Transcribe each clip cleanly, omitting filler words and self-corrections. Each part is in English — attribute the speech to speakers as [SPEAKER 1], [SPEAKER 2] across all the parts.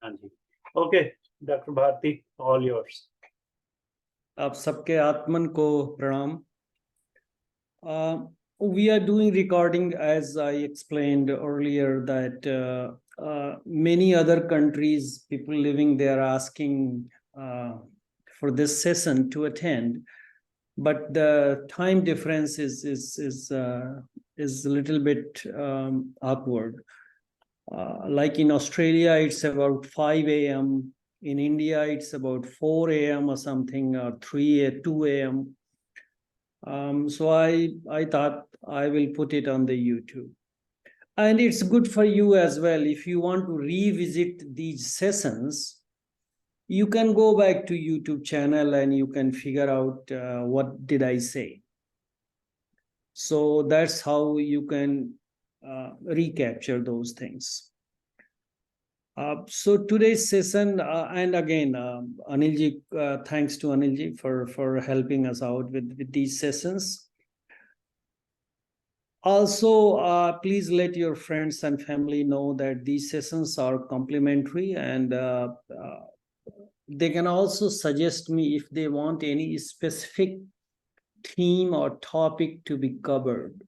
[SPEAKER 1] हाँ जी, okay doctor Bharti, all yours.
[SPEAKER 2] आप सबके आत्मन को प्रणाम। We are doing recording, as I explained earlier, that many other countries, people living there are asking for this session to attend, but the time difference is a little bit awkward. Like in Australia, it's about 5 a.m. In India, it's about 4 a.m. or something, or 2 a.m. So I thought I will put it on the YouTube. And it's good for you as well. If you want to revisit these sessions, you can go back to YouTube channel and you can figure out what did I say. So that's how you can recapture those things. So today's session, and again, Anilji, thanks to Anilji for helping us out with these sessions. Also, please let your friends and family know that these sessions are complimentary, and they can also suggest me if they want any specific theme or topic to be covered.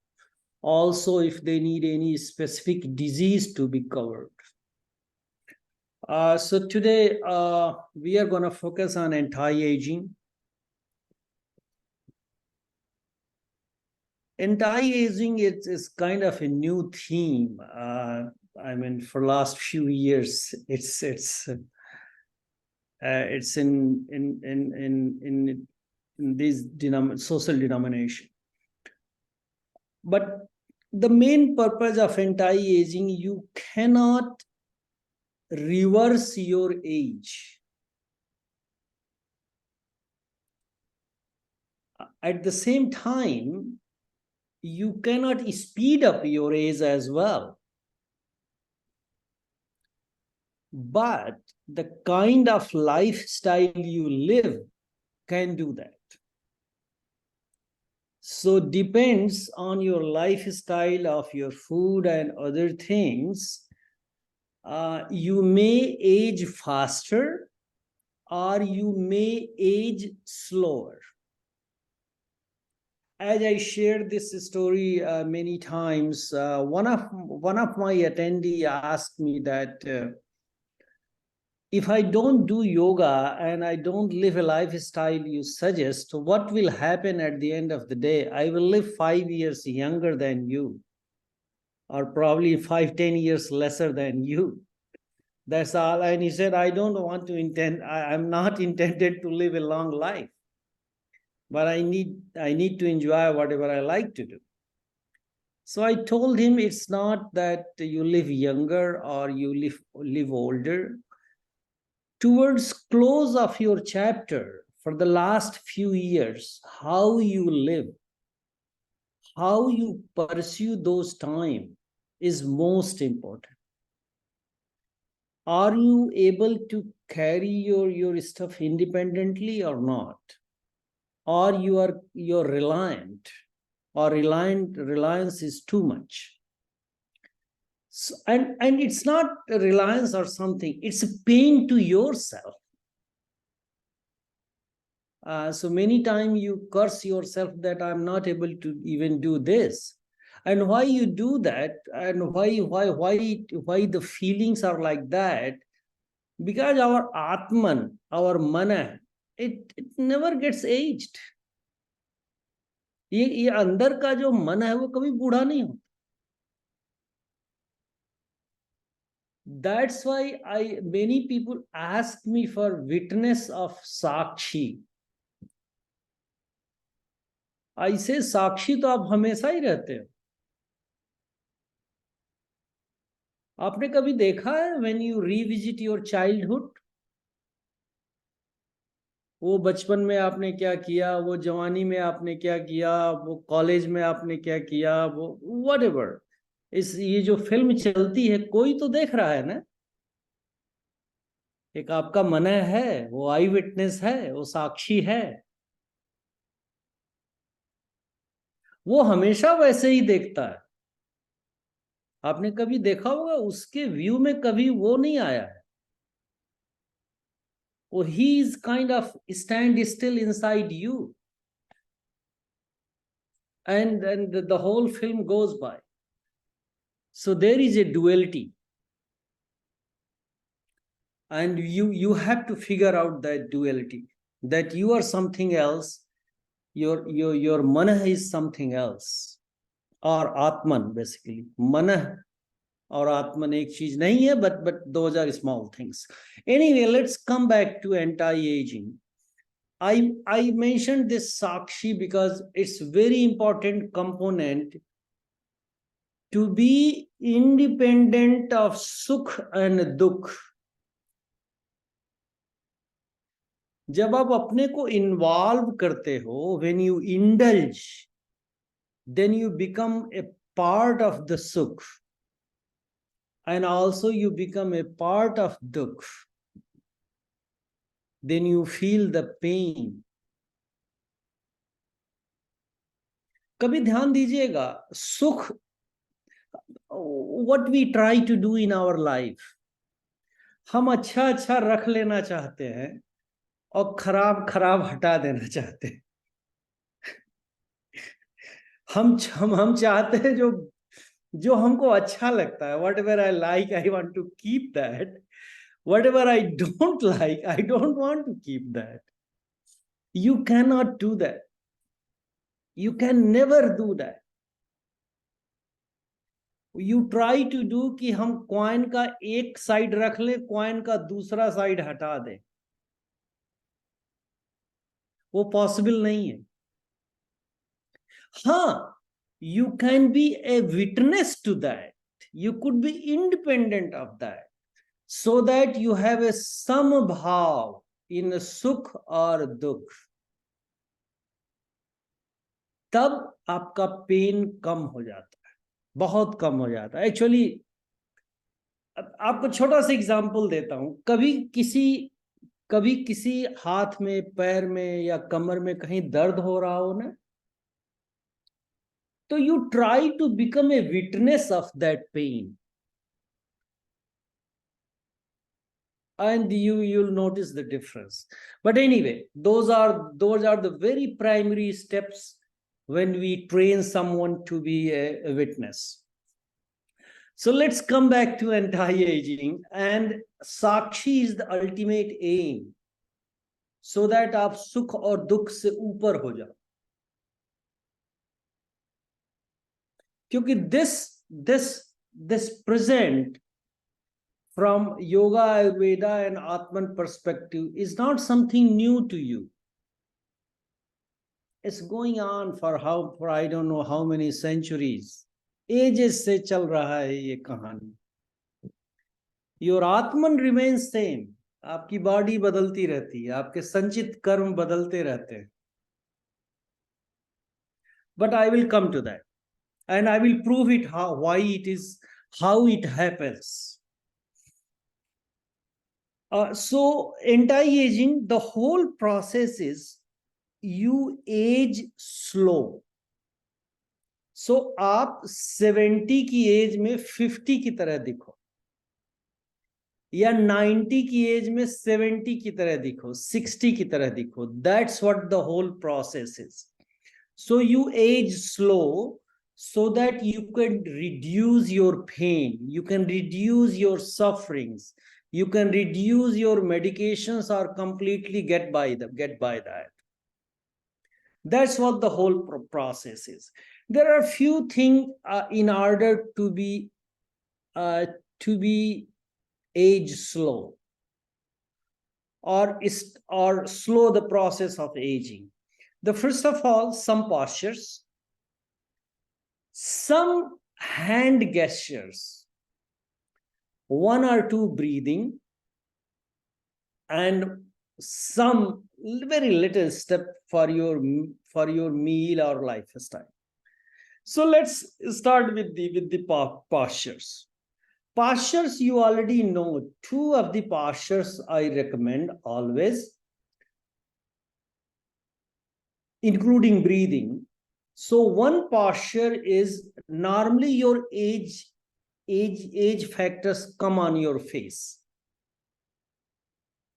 [SPEAKER 2] Also, if they need any specific disease to be covered. So today we are going to focus on anti-aging. Anti-aging is kind of a new theme. I mean, for last few years, it's in this social denomination. But the main purpose of anti-aging, you cannot reverse your age. At the same time, you cannot speed up your age as well. But the kind of lifestyle you live can do that. So depends on your lifestyle of your food and other things. You may age faster or you may age slower. As I shared this story many times, one of my attendees asked me that if I don't do yoga and I don't live a lifestyle you suggest, what will happen at the end of the day? I will live 5 years younger than you, or probably 5-10 years lesser than you. That's all. And he said, I'm not intended to live a long life, but I need to enjoy whatever I like to do. So I told him it's not that you live younger or you live older. Towards close of your chapter, for the last few years, how you live, how you pursue those time is most important. Are you able to carry your stuff independently or not? Or you're reliant, or reliance is too much. So, and it's not a reliance or something, it's a pain to yourself. So many times you curse yourself that I'm not able to even do this. And why you do that, and why the feelings are like that? Because our Atman, our mana, it never gets aged. ये अंदर का जो मन है वो कभी बूढ़ा नहीं होता. That's why many people ask me for witness of Sakshi. I say साक्षी तो आप हमेशा ही रहते हो. आपने कभी देखा है when you revisit your childhood, वो बचपन में आपने क्या किया, वो जवानी में आपने क्या किया, वो कॉलेज में आपने क्या किया, वो whatever, ये जो फिल्म चलती है कोई तो देख रहा है ना. एक आपका मन है, वो आई विटनेस है, वो साक्षी है. वो हमेशा वैसे ही देखता है. आपने कभी देखा होगा उसके व्यू में कभी वो नहीं आया है. he is kind of stand still inside you. And the whole film goes by. So there is a duality. And you have to figure out that duality, that you are something else, your mana is something else, or Atman basically. Mana or Atman ek cheez nahi hai, but those are small things. Anyway, let's come back to anti-aging. I mentioned this Sakshi because it's very important component to be independent of Sukh and Dukh. जब आप अपने को involve करते हो, when you indulge, then you become a part of the Sukh, and also you become a part of Dukh. Then you feel the pain. कभी ध्यान दीजिएगा, सुख, what we try to do in our life, हम अच्छा अच्छा रख लेना चाहते हैं और खराब खराब हटा देना चाहते हैं. हम चाहते हैं जो हमको अच्छा लगता है, whatever I like, I want to keep that. Whatever I don't like, I don't want to keep that. You cannot do that. You can never do that. You try to do कि हम coin का एक side रख ले, coin का दूसरा side हटा दे, वो पॉसिबल नहीं है. हाँ, you can be a witness to that. You could be independent of that, so that you have a samabhav in sukh or dukh. तब आपका पेन कम हो जाता है, बहुत कम हो जाता है. एक्चुअली आपको छोटा सा एग्जांपल देता हूं. कभी किसी हाथ में, पैर में या कमर में कहीं दर्द हो रहा हो ना, तो you try to become a witness of that pain, and you'll notice the difference. But anyway, those are the very primary steps when we train someone to be a witness. So let's come back to anti-aging, and Sakshi is the ultimate aim, so that आप सुख और दुख से ऊपर हो जाओ. क्योंकि this present from yoga, Ayurveda and Atman perspective is not something new to you. It's going on for I don't know how many centuries. Ages से चल रहा है ये कहानी. Your Atman remains same. आपकी बॉडी बदलती रहती है, आपके संचित कर्म बदलते रहते हैं. But I will come to that, and I will prove it how it happens. So anti-aging, the whole process is you age slow. So आप 70 की एज में 50 की तरह दिखो, या 90 की एज में 70 की तरह दिखो, 60 की तरह दिखो. That's what the whole process is. So you age slow so that you can reduce your pain, you can reduce your sufferings, you can reduce your medications or completely get by that. That's what the whole process is. There are few things in order to be age slow or slow the process of aging. The first of all, some postures, some hand gestures, one or two breathing, and some very little step for your meal or lifestyle. So let's start with the postures. Postures you already know. Two of the postures I recommend always, including breathing. So one posture is normally your age factors come on your face.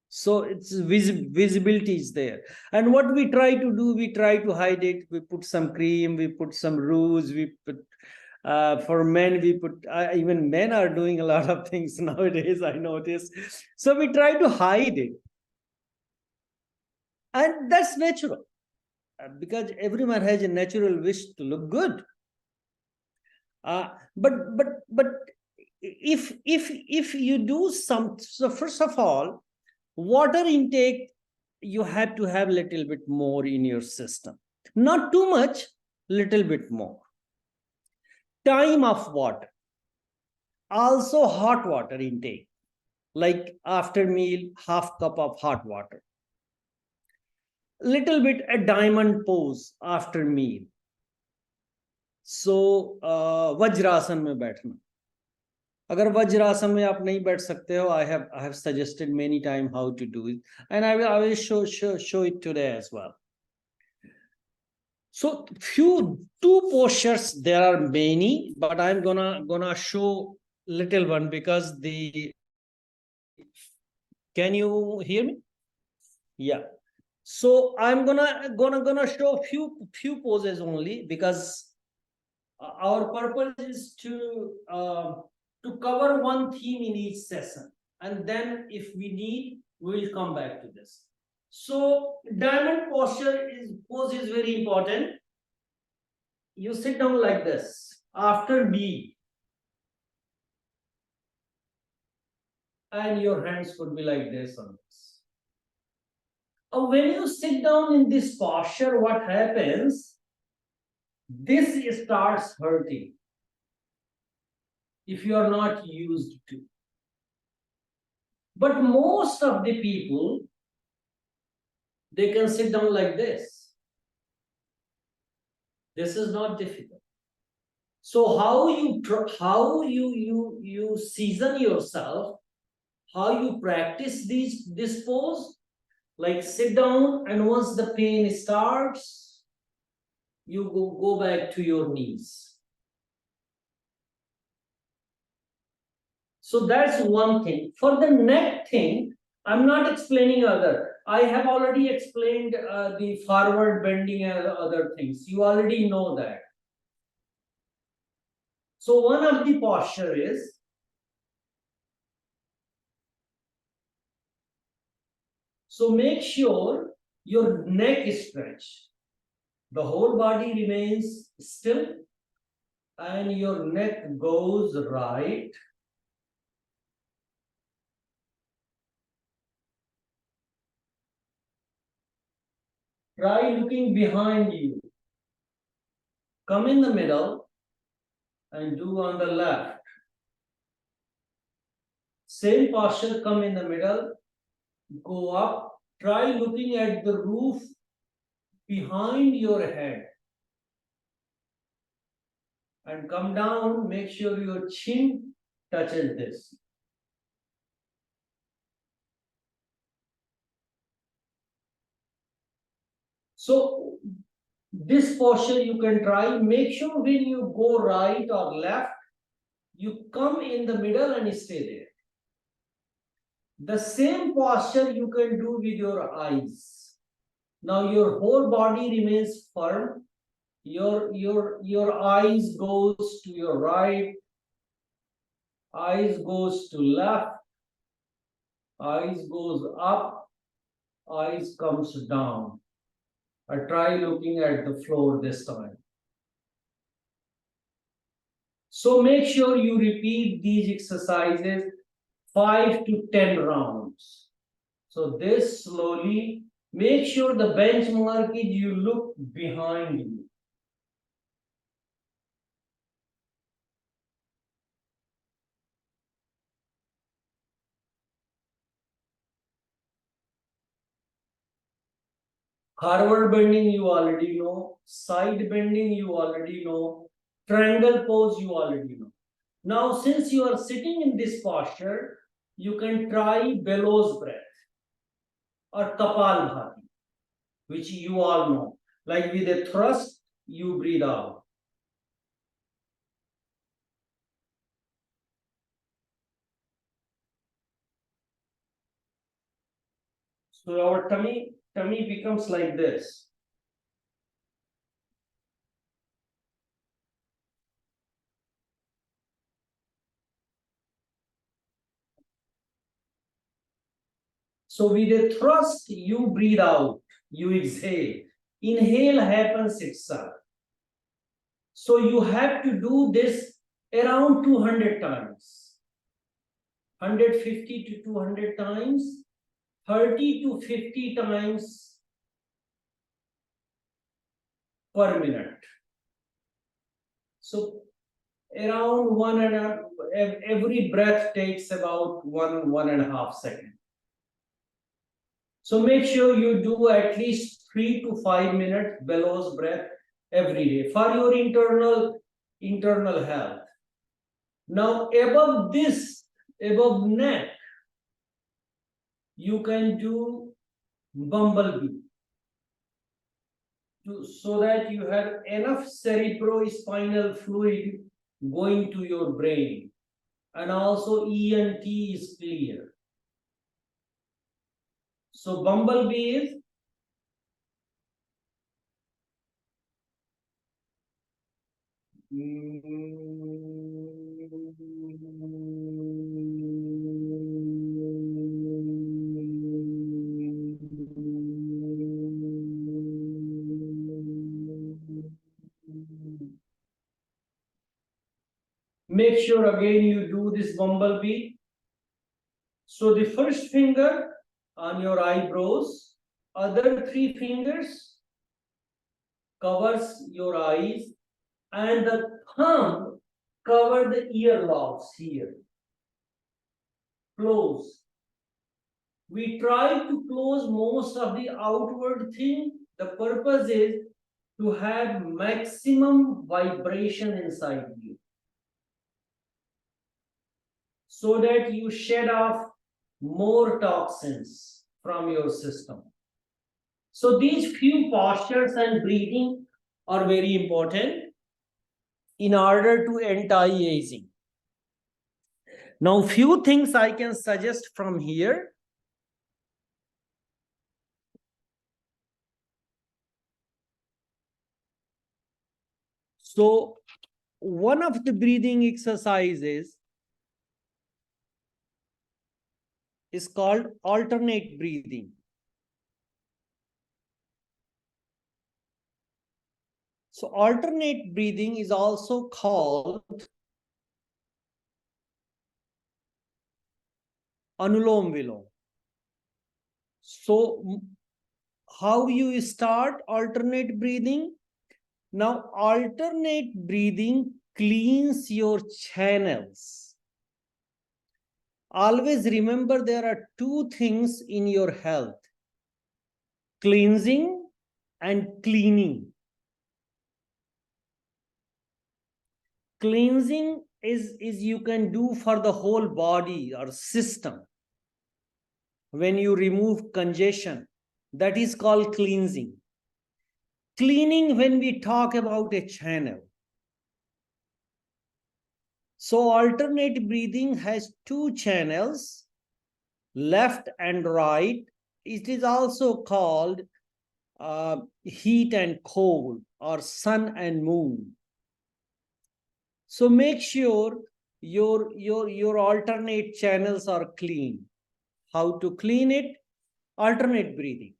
[SPEAKER 2] So it's visibility is there. And what we try to do, we try to hide it. We put some cream, we put some rouge, we put for men, we put even men are doing a lot of things nowadays, I notice. So we try to hide it. And that's natural, because everyone has a natural wish to look good. But if you do some, so first of all, water intake, you have to have a little bit more in your system, not too much, little bit more. Time of water, also hot water intake, like after meal, half cup of hot water, little bit a diamond pose after meal. So vajrasana में बैठना, अगर वज्रासन में आप नहीं बैठ सकते हो, I have suggested many times how to do it, and I will show it today as well. So two postures, there are many, but I'm gonna show little one, because can you hear me? Yeah. So I'm gonna show few poses only, because our purpose is to cover one theme in each session, and then if we need, we will come back to this. So diamond pose is very important. You sit down like this after B, and your hands could be like this on this. When you sit down in this posture, what happens? This starts hurting if you are not used to. But most of the people, they can sit down like this. This is not difficult. So how you season yourself, how you practice this pose, like sit down, and once the pain starts, you go back to your knees. So that's one thing. For the neck thing, I'm not explaining other. I have already explained the forward bending and other things. You already know that. So one of the posture is, so make sure your neck is stretched. The whole body remains still, and your neck goes right. Try looking behind you. Come in the middle and do on the left. Same posture, come in the middle, go up. Try looking at the roof behind your head. And come down, make sure your chin touches this. So this posture you can try. Make sure when you go right or left, you come in the middle and stay there. The same posture you can do with your eyes. Now your whole body remains firm. Your eyes goes to your right, eyes goes to left, eyes goes up, eyes comes down. I try looking at the floor this time. So make sure you repeat these exercises 5 to 10 rounds. So this slowly, make sure the benchmark is you look behind you. Forward bending you already know, side bending you already know, triangle pose you already know. Now since you are sitting in this posture, you can try bellows breath or Kapalbhati, which you all know. Like with a thrust, you breathe out. So our tummy becomes like this. So with a thrust, you breathe out, you exhale. Inhale happens itself. So you have to do this around 200 times. 150 to 200 times, 30 to 50 times per minute. So around every breath takes about 1.5 seconds. So make sure you do at least 3 to 5 minutes bellows breath every day for your internal health. Now above this, above neck, you can do bumblebee. So that you have enough cerebrospinal fluid going to your brain, and also ENT is clear. So bumblebee is make sure again you do this bumblebee. So the first finger on your eyebrows, other 3 fingers covers your eyes, and the thumb cover the ear lobes here. Close. We try to close most of the outward thing. The purpose is to have maximum vibration inside you, so that you shed off more toxins from your system. So these few postures and breathing are very important in order to anti-aging. Now, few things I can suggest from here. So one of the breathing exercises is called alternate breathing. So alternate breathing is also called Anulom Vilom. So how you start alternate breathing? Now alternate breathing cleans your channels. Always remember there are 2 things in your health: cleansing and cleaning. Cleansing is you can do for the whole body or system. When you remove congestion, that is called cleansing. Cleaning when we talk about a channel. So alternate breathing has 2 channels, left and right. It is also called heat and cold, or sun and moon. So make sure your alternate channels are clean. How to clean it? Alternate breathing.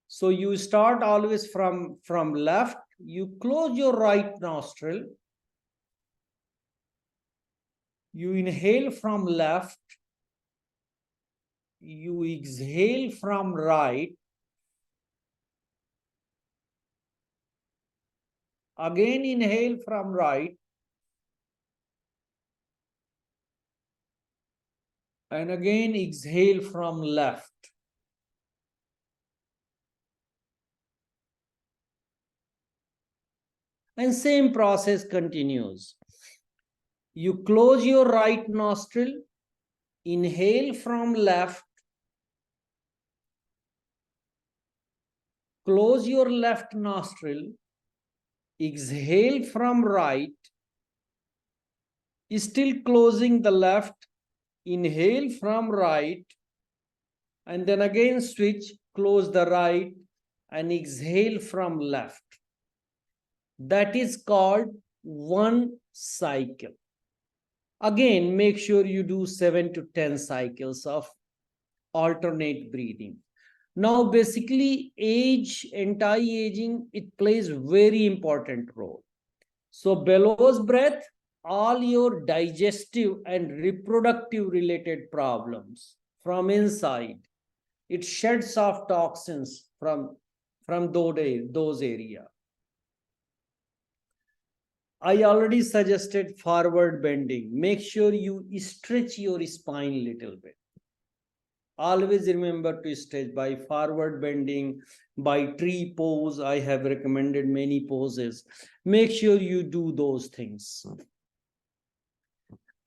[SPEAKER 2] So you start always from left. You close your right nostril. You inhale from left. You exhale from right. Again inhale from right. And again exhale from left. And same process continues. You close your right nostril, inhale from left, close your left nostril, exhale from right, still closing the left, inhale from right, and then again switch, close the right, and exhale from left. That is called one cycle. Again, make sure you do 7 to 10 cycles of alternate breathing. Now, basically, anti-aging, it plays very important role. So bellows breath, all your digestive and reproductive related problems from inside, it sheds off toxins from those areas. I already suggested forward bending. Make sure you stretch your spine a little bit. Always remember to stretch by forward bending, by tree pose. I have recommended many poses. Make sure you do those things.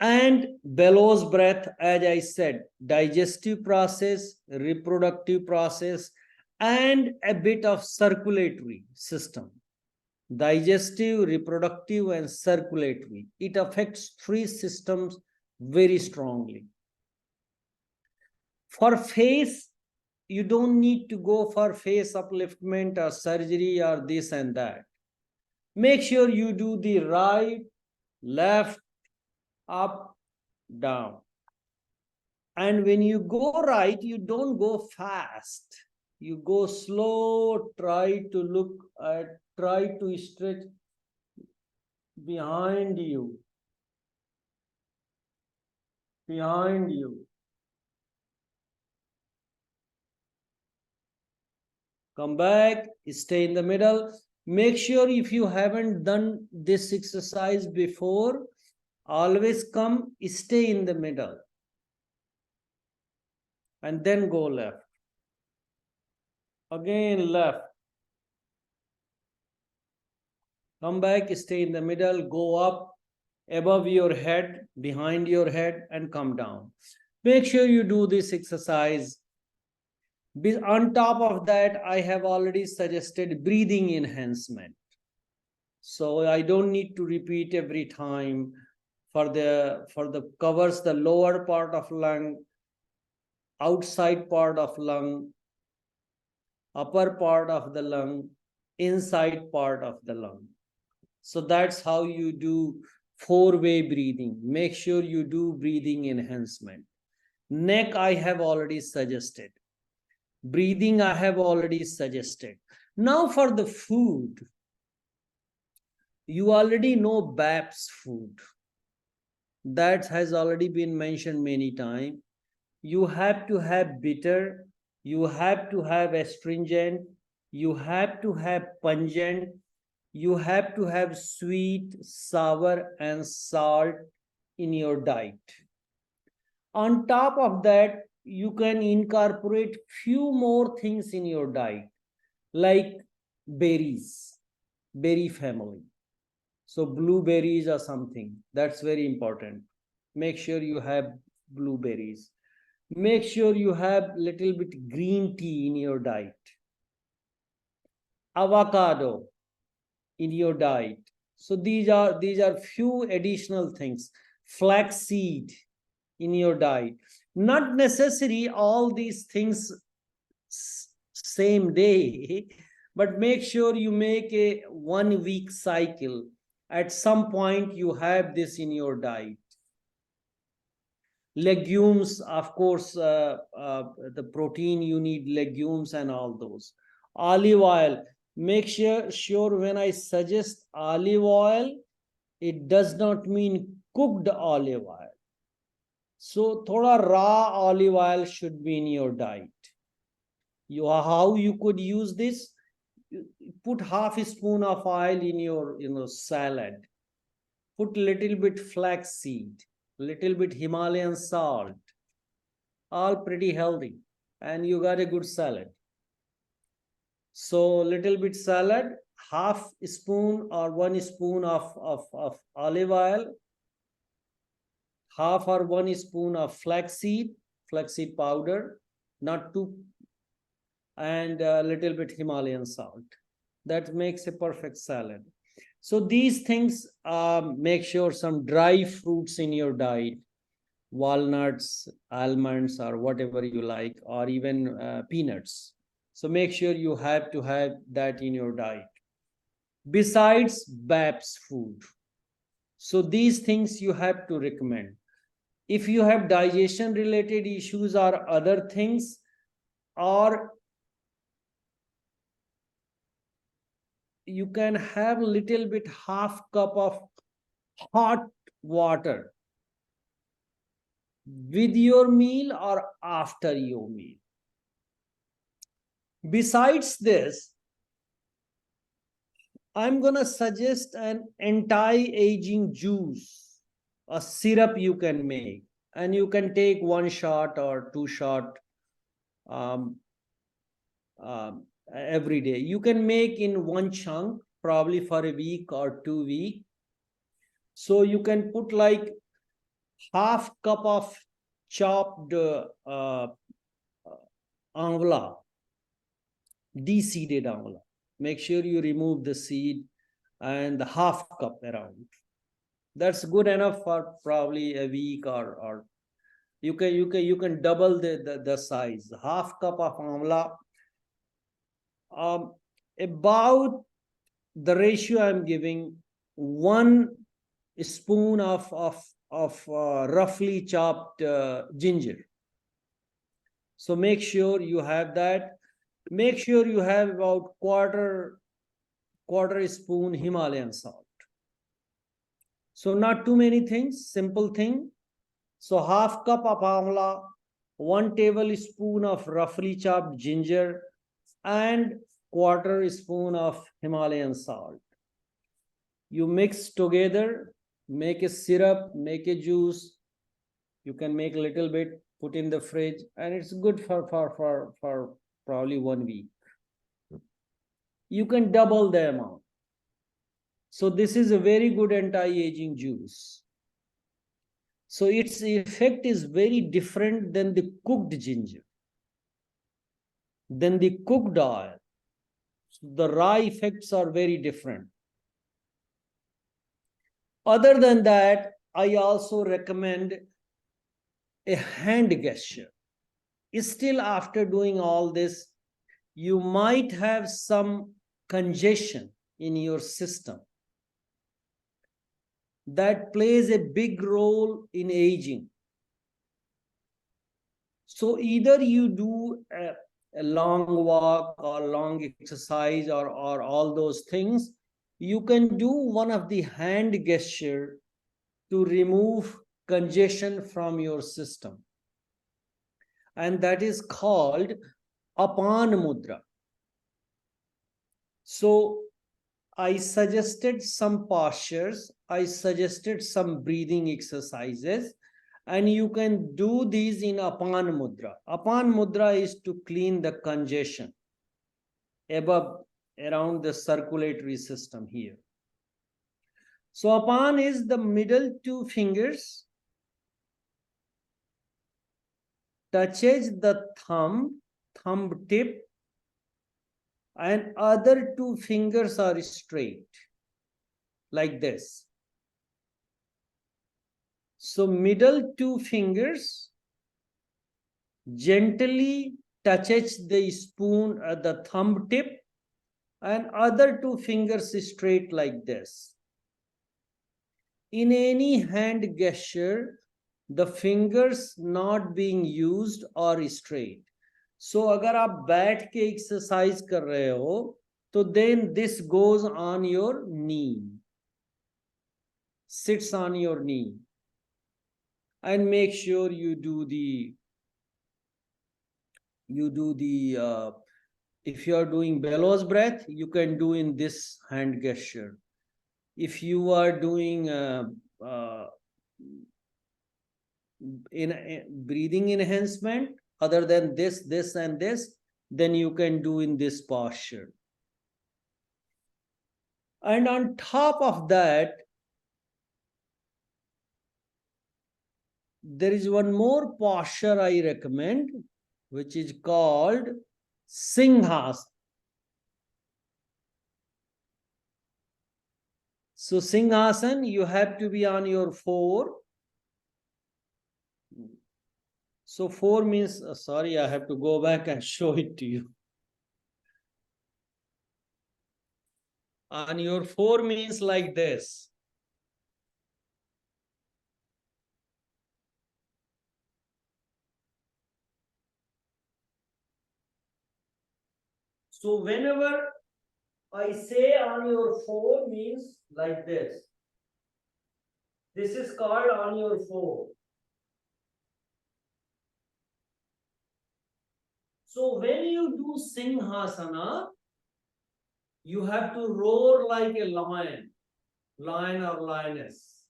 [SPEAKER 2] And bellows breath, as I said, digestive process, reproductive process, and a bit of circulatory system. Digestive, reproductive, and circulatory. It affects 3 systems very strongly. For face, you don't need to go for face upliftment or surgery or this and that. Make sure you do the right, left, up, down. And when you go right, you don't go fast. You go slow, try to stretch behind you. Behind you. Come back, stay in the middle. Make sure if you haven't done this exercise before, always come, stay in the middle. And then go left. Again left. Come back, stay in the middle, go up above your head, behind your head, and come down. Make sure you do this exercise. On top of that, I have already suggested breathing enhancement. So I don't need to repeat every time. For the covers the lower part of lung, outside part of lung, upper part of the lung, inside part of the lung. So that's how you do 4-way breathing. Make sure you do breathing enhancement. Neck, I have already suggested. Breathing, I have already suggested. Now for the food, you already know BAPS food. That has already been mentioned many times. You have to have bitter, you have to have astringent, you have to have pungent, you have to have sweet, sour, and salt in your diet. On top of that, you can incorporate few more things in your diet, like berries, berry family. So blueberries or something, that's very important. Make sure you have blueberries. Make sure you have little bit green tea in your diet. Avocado in your diet. So these are few additional things. Flaxseed in your diet. Not necessary all these things same day, but make sure you make a 1-week cycle. At some point, you have this in your diet. Legumes, of course, the protein you need, legumes and all those. Olive oil. Make sure when I suggest olive oil, it does not mean cooked olive oil. So, thoda raw olive oil should be in your diet. How you could use this? Put half a spoon of oil in your salad. Put little bit flaxseed, little bit Himalayan salt. All pretty healthy, and you got a good salad. So little bit salad, half a spoon or 1 spoon of olive oil, half or 1 spoon of flaxseed powder, not too, and a little bit Himalayan salt. That makes a perfect salad. So these things, make sure some dry fruits in your diet. walnuts, almonds, or whatever you like, or even peanuts. So make sure you have to have that in your diet. Besides BAPS food. So these things you have to recommend. If you have digestion related issues or other things, or you can have little bit half cup of hot water with your meal or after your meal. Besides this, I'm gonna suggest an anti-aging juice, a syrup you can make, and you can take 1 shot or 2 shot every day. You can make in 1 chunk, probably for a week or 2 weeks. So you can put like half cup of chopped amla, de-seeded amla. Make sure you remove the seed and the half cup around. That's good enough for probably a week, or you can double the size. Half cup of amla. About the ratio I'm giving, 1 spoon of roughly chopped ginger. So make sure you have that. Make sure you have about quarter spoon Himalayan salt. So not too many things, simple thing. So half cup of amla, 1 tablespoon of roughly chopped ginger, and quarter spoon of Himalayan salt. You mix together, make a syrup, make a juice. You can make a little bit, put in the fridge, and it's good for probably 1 week. You can double the amount. So this is a very good anti-aging juice. So its effect is very different than the cooked ginger, than the cooked oil. The raw effects are very different. Other than that, I also recommend a hand gesture. Still, after doing all this, you might have some congestion in your system that plays a big role in aging. So either you do a long walk or long exercise or all those things, you can do one of the hand gesture to remove congestion from your system. And that is called Apan Mudra. So I suggested some postures, I suggested some breathing exercises, and you can do these in Apan Mudra. Apan Mudra is to clean the congestion above, around the circulatory system here. So Apan is the middle 2 fingers touches the thumb tip, and other 2 fingers are straight like this. So middle 2 fingers gently touches the spoon at the thumb tip, and other 2 fingers straight like this. In any hand gesture, the fingers not being used are straight. So अगर आप बैठ के exercise कर रहे हो, तो then this goes on your knee, sits on your knee, and make sure you do the if you are doing bellows breath, you can do in this hand gesture. If you are doing in breathing enhancement other than this and this, then you can do in this posture. And on top of that, there is one more posture I recommend, which is called Singhasana. So Singhasana, you have to be on your 4, So 4 means, sorry, I have to go back and show it to you. And your 4 means like this. So whenever I say on your 4 means like this. This is called on your 4. So when you do Singhasana, you have to roar like a lion, lion or lioness.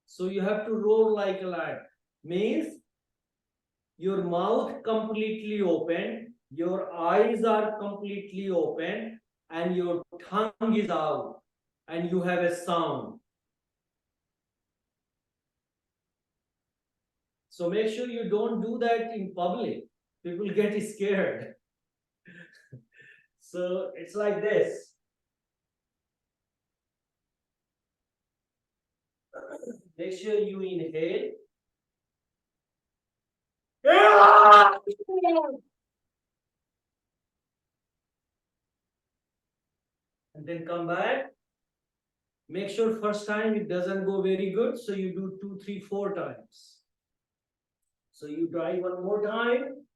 [SPEAKER 2] So you have to roar like a lion. Means your mouth completely open, your eyes are completely open, and your tongue is out, and you have a sound. So make sure you don't do that in public. People get scared. So it's like this. Make sure you inhale. And then come back. Make sure first time it doesn't go very good. So you do 2, 3, 4 times. So you try one more time.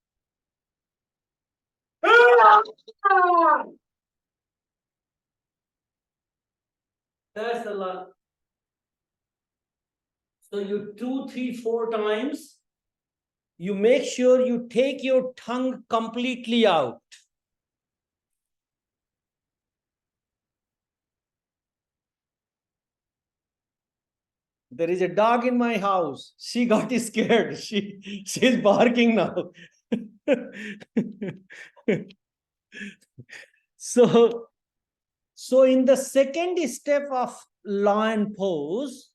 [SPEAKER 2] That's the last. So you 2, 3, 4 times. You make sure you take your tongue completely out. There is a dog in my house. She got scared. She's barking now. So in the second step of lion pose,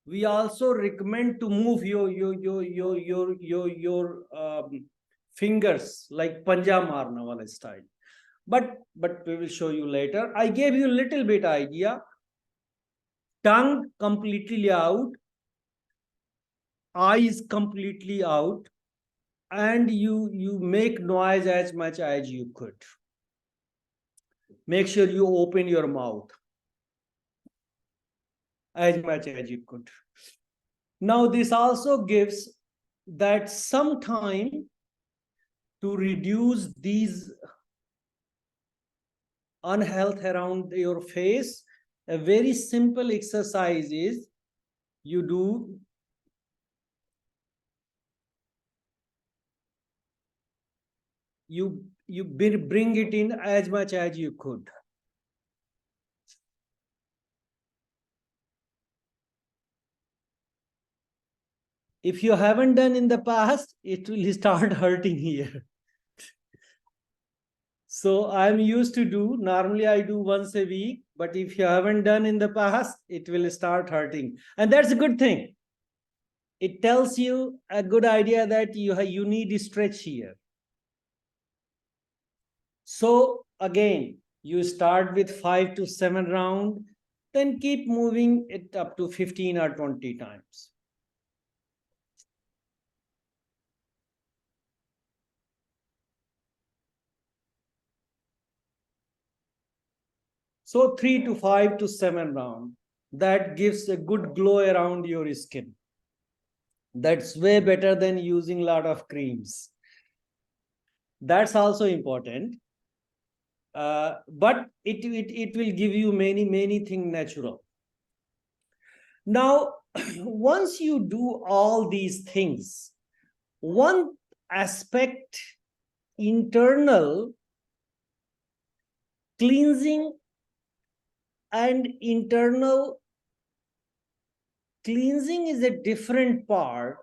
[SPEAKER 2] we also recommend to move your fingers like panja marna wala style. But we will show you later. I gave you a little bit idea. Tongue completely out, eyes completely out, and you make noise as much as you could. Make sure you open your mouth as much as you could. Now this also gives that some time to reduce these unhealth around your face. A very simple exercise is you bring it in as much as you could. If you haven't done in the past, it will start hurting here. So I'm used to do, normally I do once a week, but if you haven't done in the past, it will start hurting. And that's a good thing. It tells you a good idea that you need to stretch here. So again, you start with 5 to 7 rounds, then keep moving it up to 15 or 20 times. So 3 to 5 to 7 rounds. That gives a good glow around your skin. That's way better than using a lot of creams. That's also important. But it will give you many things natural. Now, once you do all these things, one aspect, internal cleansing and internal cleansing is a different part,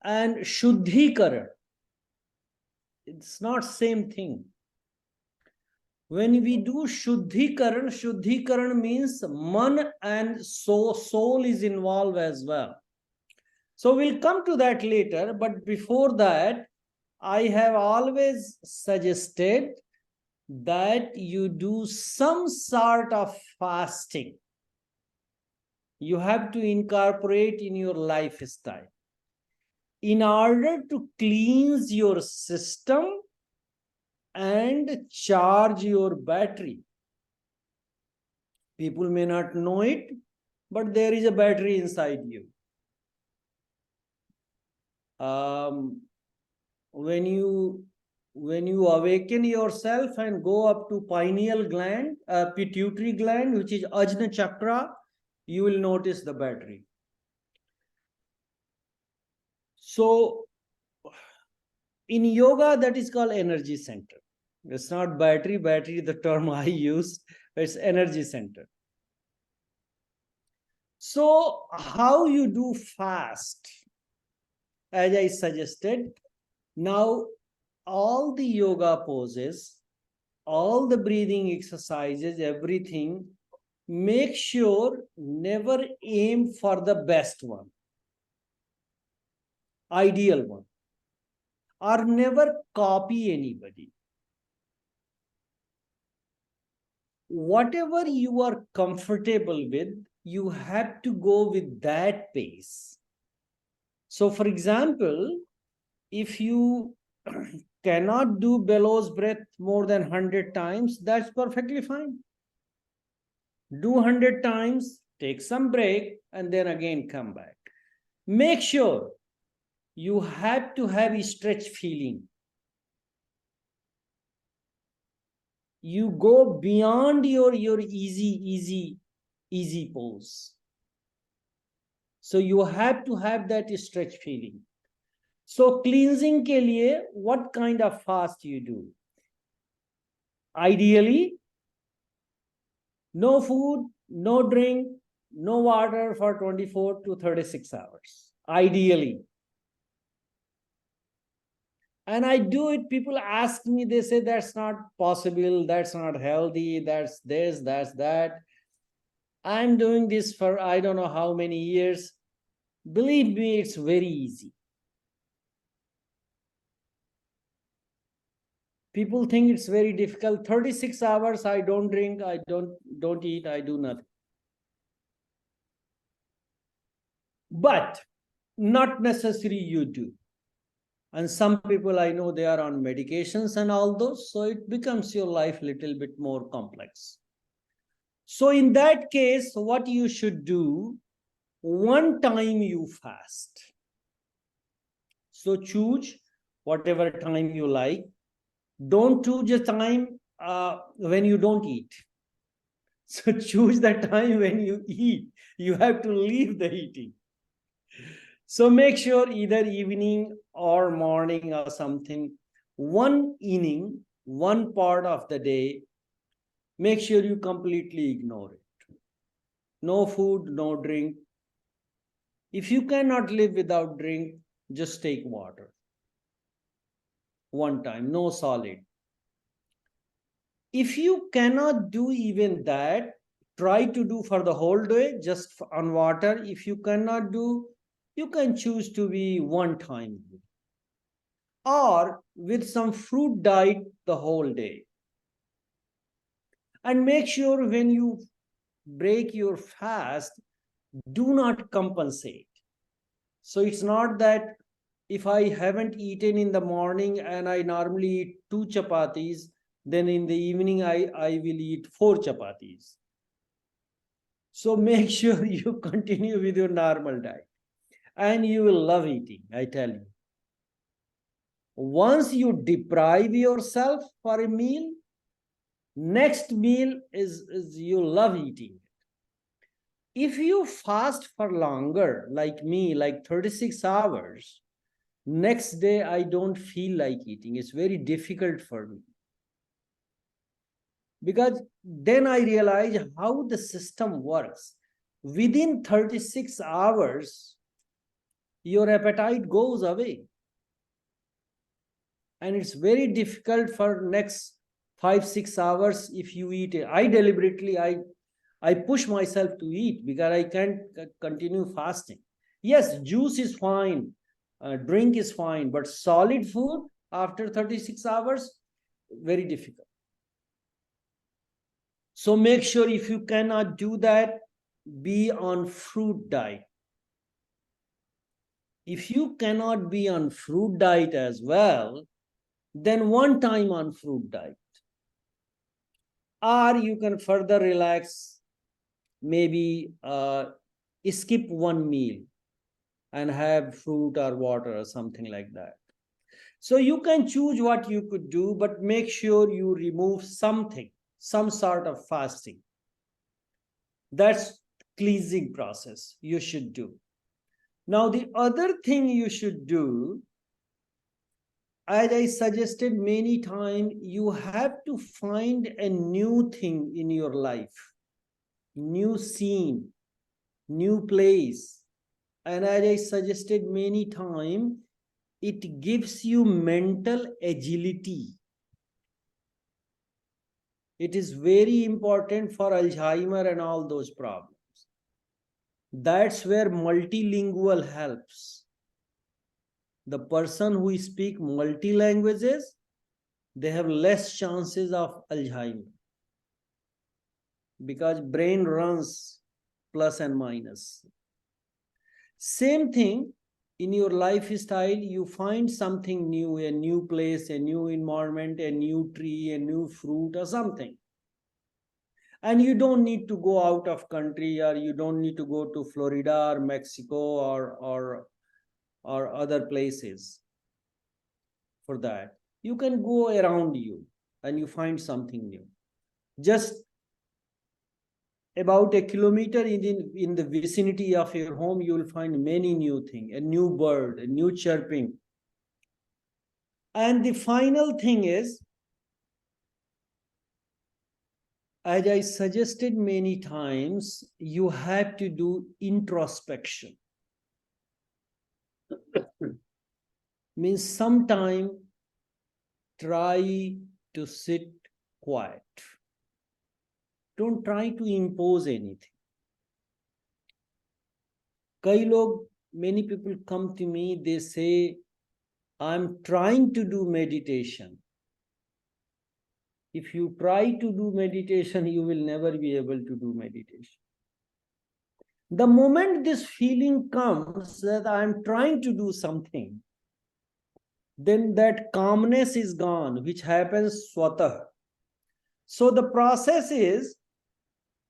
[SPEAKER 2] and shuddhikaran, it's not same thing. When we do shuddhikaran means man and soul is involved as well. So we'll come to that later, but before that, I have always suggested that you do some sort of fasting. you have to incorporate in your lifestyle in order to cleanse your system and charge your battery. People may not know it, but there is a battery inside you. When you awaken yourself and go up to pineal gland, pituitary gland, which is Ajna chakra, you will notice the battery. So in yoga, that is called energy center. It's not battery, the term I use, it's energy center. So how you do fast? As I suggested, now all the yoga poses, all the breathing exercises, everything, make sure never aim for the best one, ideal one, or never copy anybody. Whatever you are comfortable with, you have to go with that pace. So for example, if you cannot do bellows breath more than 100 times, that's perfectly fine. Do 100 times, take some break, and then again come back. Make sure you have to have a stretch feeling. You go beyond your easy pose. So you have to have that stretch feeling. So cleansing ke liye, what kind of fast you do? Ideally, no food, no drink, no water for 24 to 36 hours. Ideally. And I do it, people ask me, they say that's not possible, that's not healthy, that's this, that's that. I'm doing this for I don't know how many years. Believe me, it's very easy. People think it's very difficult. 36 hours, I don't drink, I don't eat, I do nothing. But not necessary you do. And some people I know, they are on medications and all those, so it becomes your life a little bit more complex. So in that case, what you should do, one time you fast. So choose whatever time you like. Don't choose a time when you don't eat. So choose the time when you eat. You have to leave the eating. So make sure either evening or morning or something, one inning, one part of the day, make sure you completely ignore it. No food, no drink. If you cannot live without drink, just take water. One time, no solid. If you cannot do even that, try to do for the whole day, just on water. If you cannot do, you can choose to be one time. Or with some fruit diet the whole day. And make sure when you break your fast, do not compensate. So it's not that if I haven't eaten in the morning and I normally eat 2 chapatis, then in the evening I will eat 4 chapatis. So make sure you continue with your normal diet. And you will love eating, I tell you. Once you deprive yourself for a meal, next meal is you love eating. If you fast for longer, like me, like 36 hours, next day I don't feel like eating. It's very difficult for me. Because then I realize how the system works. Within 36 hours, your appetite goes away. And it's very difficult for next 5-6 hours if you eat. I deliberately, I push myself to eat because I can't continue fasting. Yes, juice is fine, drink is fine, but solid food after 36 hours, very difficult. So make sure if you cannot do that, be on fruit diet. If you cannot be on fruit diet as well, then one time on fruit diet. Or you can further relax, maybe skip one meal and have fruit or water or something like that. So you can choose what you could do, but make sure you remove something, some sort of fasting. That's cleansing process you should do. Now, the other thing you should do, as I suggested many times, you have to find a new thing in your life, new scene, new place. And as I suggested many times, it gives you mental agility. It is very important for Alzheimer and all those problems. That's where multilingual helps. The person who speak multi languages, they have less chances of Alzheimer, because brain runs plus and minus. Same thing in your lifestyle, you find something new, a new place, a new environment, a new tree, a new fruit or something. And you don't need to go out of country, or you don't need to go to Florida or Mexico or other places for that. You can go around you and you find something new. Just about a kilometer in the vicinity of your home, you will find many new things, a new bird, a new chirping. And the final thing is, as I suggested many times, you have to do introspection. Means sometime try to sit quiet. Don't try to impose anything. Many people come to me, they say, I'm trying to do meditation. If you try to do meditation, you will never be able to do meditation. The moment this feeling comes that I'm trying to do something, then that calmness is gone, which happens swatah. So the process is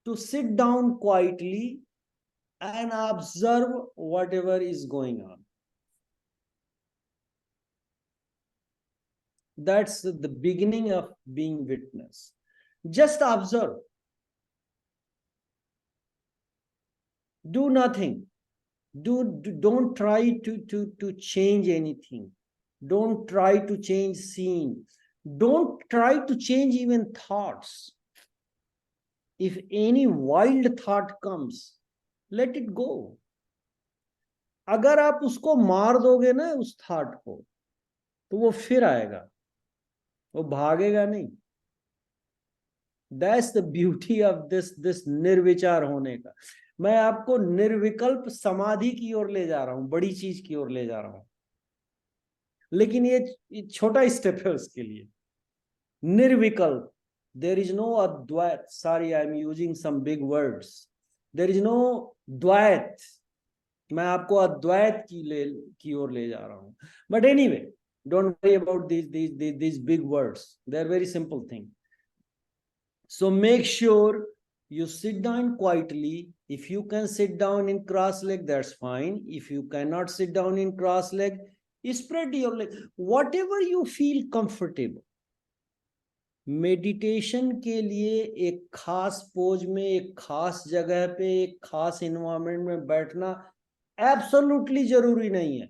[SPEAKER 2] to sit down quietly and observe whatever is going on. That's the beginning of being witness. Just observe. Do nothing. Don't try to change anything. Don't try to change scene. Don't try to change even thoughts. If any wild thought comes, let it go. अगर आप उसको मार दोगे ना उस thought को, तो वो फिर आएगा, वो भागेगा नहीं. That's the beauty of this निर्विचार होने का. मैं आपको निर्विकल्प समाधि की ओर ले जा रहा हूं, बड़ी चीज की ओर ले जा रहा हूं, लेकिन ये छोटा स्टेप है उसके लिए. निर्विकल्प. There is no advait. Sorry, I'm using some big words. There is no द्वैत. मैं आपको अद्वैत की ओर ले जा रहा हूं. But anyway, don't worry about these big words. They're very simple thing. So make sure you sit down quietly. If you can sit down in cross leg, that's fine. If you cannot sit down in cross leg, spread your leg. Whatever you feel comfortable. Meditation के लिए एक खास pose में, एक खास जगह पे, एक खास एनवायरनमेंट में बैठना एब्सोल्युटली जरूरी नहीं है.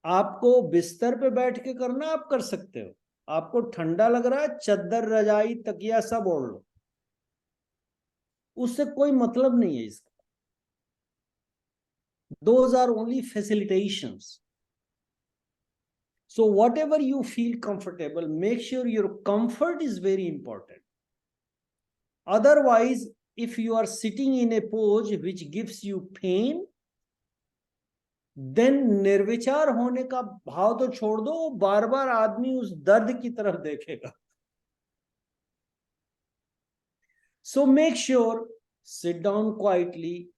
[SPEAKER 2] आपको बिस्तर पे बैठ के करना, आप कर सकते हो. आपको ठंडा लग रहा है, चद्दर, रजाई, तकिया सब ओढ़ लो, उससे कोई मतलब नहीं है इसका. Those are only facilitations. So whatever you feel comfortable, make sure your comfort is very important. Otherwise, if you are sitting in a pose which gives you pain, then निर्विचार होने का भाव तो छोड़ दो, बार बार आदमी उस दर्द की तरफ देखेगा. So make sure, sit down quietly,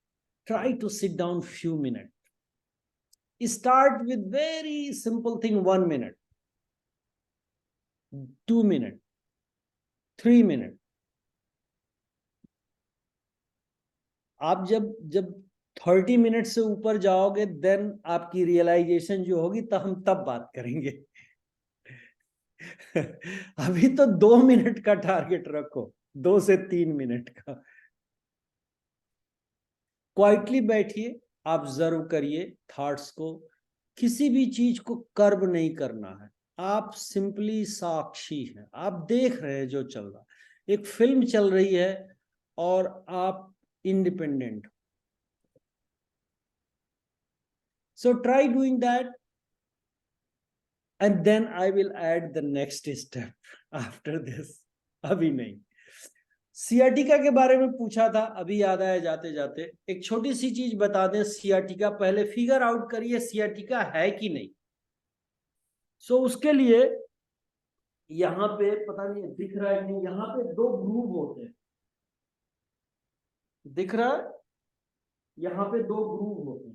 [SPEAKER 2] try to sit down few minutes. Start with very simple thing, 1 minute, 2 minutes, 3 minutes. आप जब 30 मिनट से ऊपर जाओगे, देन आपकी रियलाइजेशन जो होगी, तब हम बात करेंगे। अभी तो 2 मिनट का टारगेट रखो, 2 से 3 मिनट का। क्वाइटली बैठिए, ऑब्जर्व करिए थॉट्स को। किसी भी चीज को कर्व नहीं करना है, आप सिंपली साक्षी हैं, आप देख रहे हैं जो चल रहा। एक फिल्म चल रही है और आप independent. So try doing that, and then I will add the next step after this. अभी नहीं। सियाटिका के बारे में पूछा था, अभी याद आया जाते जाते। एक छोटी सी चीज बता दें, सियाटिका पहले फिगर आउट करिए सियाटिका है कि नहीं। सो उसके लिए यहाँ पे पता नहीं दिख रहा है कि नहीं, यहाँ पे 2 ग्रूव होते हैं, दिख रहा है? यहाँ पे 2 ग्रूव होते हैं।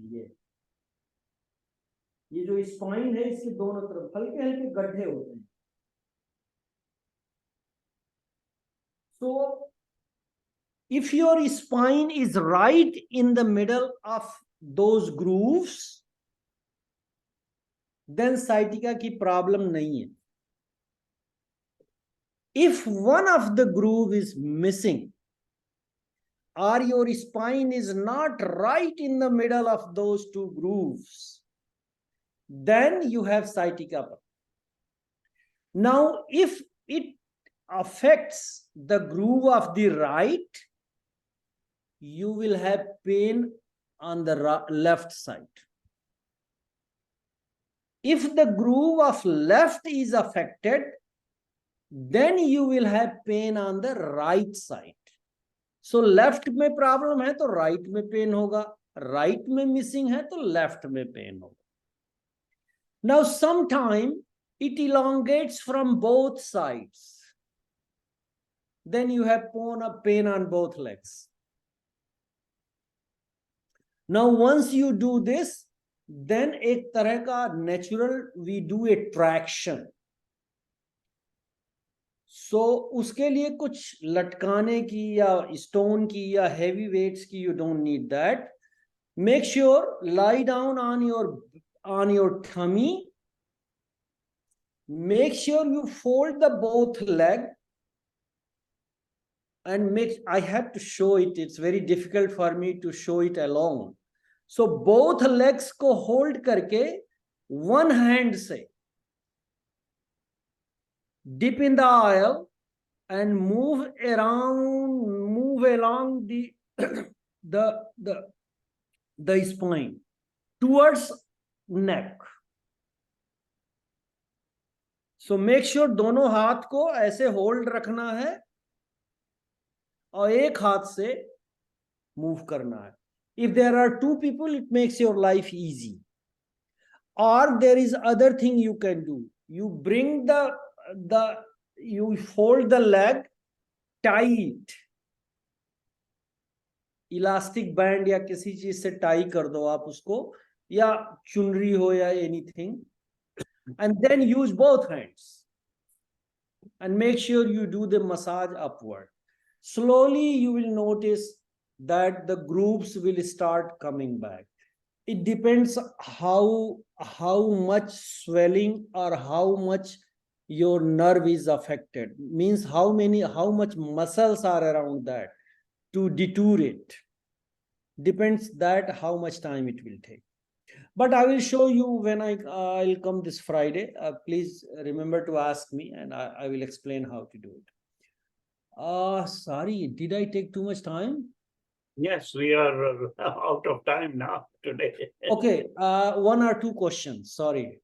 [SPEAKER 2] ये जो स्पाइन है, इसके दोनों तरफ हल्के हल्के गड्ढे होते हैं। So if your spine is right in the middle of those grooves, then sciatica की प्रॉब्लम नहीं है। If one of the groove is missing, or your spine is not right in the middle of those 2 grooves, then you have sciatica. Now, if it affects the groove of the right, you will have pain on the left side. If the groove of left is affected, then you will have pain on the right side. So left में problem है तो right में pain होगा, right में missing है तो left में pain होगा. Now sometime it elongates from both sides. Then you have pain on both legs. Now once you do this, then एक तरह का natural we do a traction. So उसके लिए कुछ लटकाने की या stone की या heavy weights की, you don't need that. Make sure lie down on your tummy. Make sure you fold the both leg and I have to show it. It's very difficult for me to show it alone. So both legs को hold करके one hand से dip in the oil and move along the spine towards neck. So make sure दोनों हाथ को ऐसे hold रखना है और एक हाथ से move करना है. If there are 2 people, it makes your life easy. Or there is other thing you can do. You bring you fold the leg tight. Elastic band या किसी चीज से tie कर दो आप उसको, या चुनरी हो या anything. And then use both hands. And make sure you do the massage upward. Slowly you will notice that the grooves will start coming back. It depends how much swelling or how much your nerve is affected. Means how much muscles are around that to detour it. Depends that how much time it will take. But I will show you when I'll come this Friday. Please remember to ask me and I will explain how to do it. Sorry, did I take too much time?
[SPEAKER 1] Yes, we are out of time now today.
[SPEAKER 2] Okay, 1 or 2 questions. Sorry.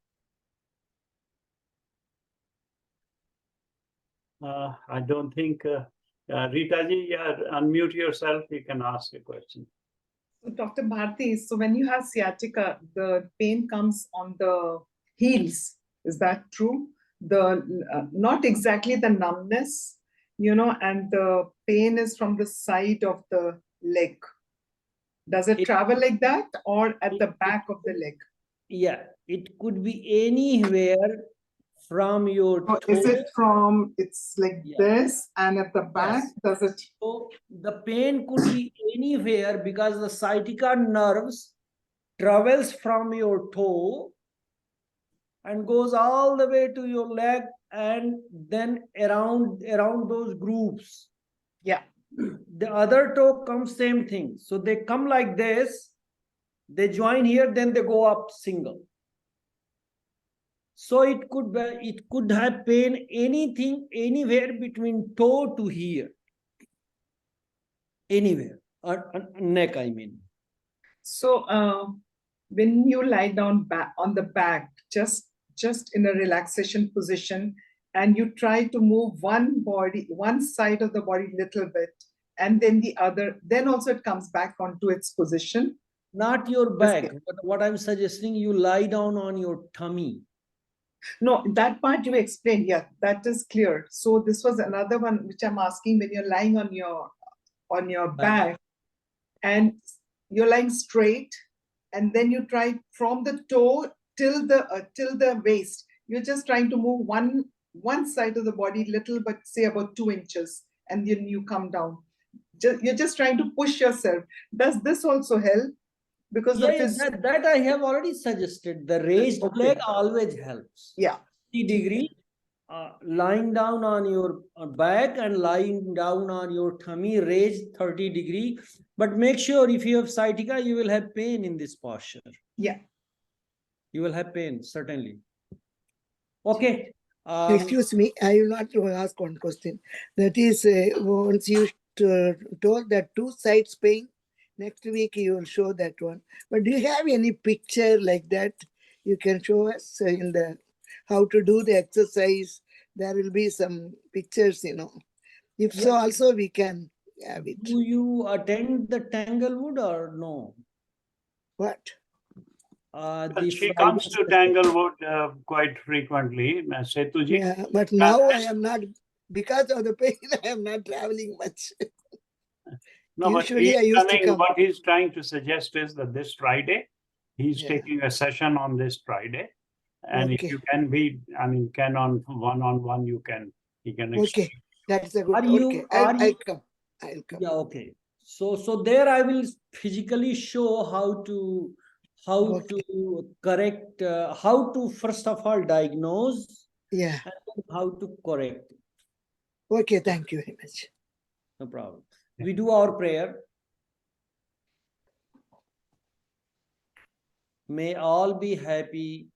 [SPEAKER 1] I don't think, Rita ji, unmute yourself. You can ask a question.
[SPEAKER 3] So Dr. Bharti, so when you have sciatica, the pain comes on the heels. Is that true? Not exactly the numbness. and the pain is from the side of the leg. Does it
[SPEAKER 2] It-
[SPEAKER 3] travel like that or at the back of the leg?
[SPEAKER 2] Yeah, it could be anywhere from your
[SPEAKER 3] Or is
[SPEAKER 2] toe.
[SPEAKER 3] it from, it's like
[SPEAKER 2] Yeah.
[SPEAKER 3] this and at the back,
[SPEAKER 2] Yes.
[SPEAKER 3] does it?
[SPEAKER 2] So the pain could be anywhere because the sciatica nerves travels from your toe and goes all the way to your leg and then around those groups.
[SPEAKER 3] Yeah.
[SPEAKER 2] The other toe comes same thing. So they come like this, they join here, then they go up single. So it could have pain anything anywhere between toe to here. Anywhere. Neck, I mean.
[SPEAKER 3] So when you lie down back on the back, just in a relaxation position, and you try to move one side of the body little bit, and then the other, then also it comes back onto its position.
[SPEAKER 2] Not your
[SPEAKER 3] Just
[SPEAKER 2] back, but what I'm suggesting, you lie down on your tummy.
[SPEAKER 3] No, that part you explained. Yeah, that is clear. So this was another one which I'm asking, when you're lying on your back and you're lying straight, and then you try from the toe till the waist. You're just trying to move one side of the body little, but say about 2 inches, and then you come down. You're just trying to push yourself. Does this also help? Because
[SPEAKER 2] Yeah,
[SPEAKER 3] the
[SPEAKER 2] that I have already suggested. The raised
[SPEAKER 3] Okay.
[SPEAKER 2] leg always helps.
[SPEAKER 3] yeah.
[SPEAKER 2] 30-degree, lying down on your back and lying down on your tummy, raised 30-degree. But make sure if you have sciatica, you will have pain in this posture.
[SPEAKER 3] Yeah.
[SPEAKER 2] You will have pain, certainly. Okay.
[SPEAKER 4] Excuse me, I will not to ask one question. That is, once you told that two sides pain, next week you will show that one. But do you have any picture like that you can show us in the how to do the exercise? There will be some pictures, If so,
[SPEAKER 2] Yeah.
[SPEAKER 4] also we can have it.
[SPEAKER 2] Do you attend the Tanglewood or no?
[SPEAKER 4] What?
[SPEAKER 2] The
[SPEAKER 1] She
[SPEAKER 2] Friday
[SPEAKER 1] comes to
[SPEAKER 2] session.
[SPEAKER 1] Tanglewood quite frequently, Setuji.
[SPEAKER 4] Yeah, but now I am not, because of the pain, I am not traveling much.
[SPEAKER 1] No, but
[SPEAKER 4] Usually
[SPEAKER 1] he's
[SPEAKER 4] I used to
[SPEAKER 1] coming,
[SPEAKER 4] come.
[SPEAKER 1] what he's trying to suggest is that this Friday, he's
[SPEAKER 4] Yeah.
[SPEAKER 1] taking a session on this Friday. And if
[SPEAKER 4] Okay.
[SPEAKER 1] you can be, can on one-on-one, he can
[SPEAKER 4] Okay,
[SPEAKER 1] explain.
[SPEAKER 4] that's a good.
[SPEAKER 2] Are you-
[SPEAKER 4] Okay,
[SPEAKER 2] are
[SPEAKER 4] I'll
[SPEAKER 2] you-
[SPEAKER 4] come. I'll come.
[SPEAKER 2] Yeah, okay. So there I will physically show how to
[SPEAKER 4] Okay.
[SPEAKER 2] correct, how to first of all diagnose
[SPEAKER 4] Yeah.
[SPEAKER 2] and then how to correct.
[SPEAKER 4] Okay, thank you very much.
[SPEAKER 2] No problem.
[SPEAKER 1] Yeah.
[SPEAKER 2] We do our prayer. May all be happy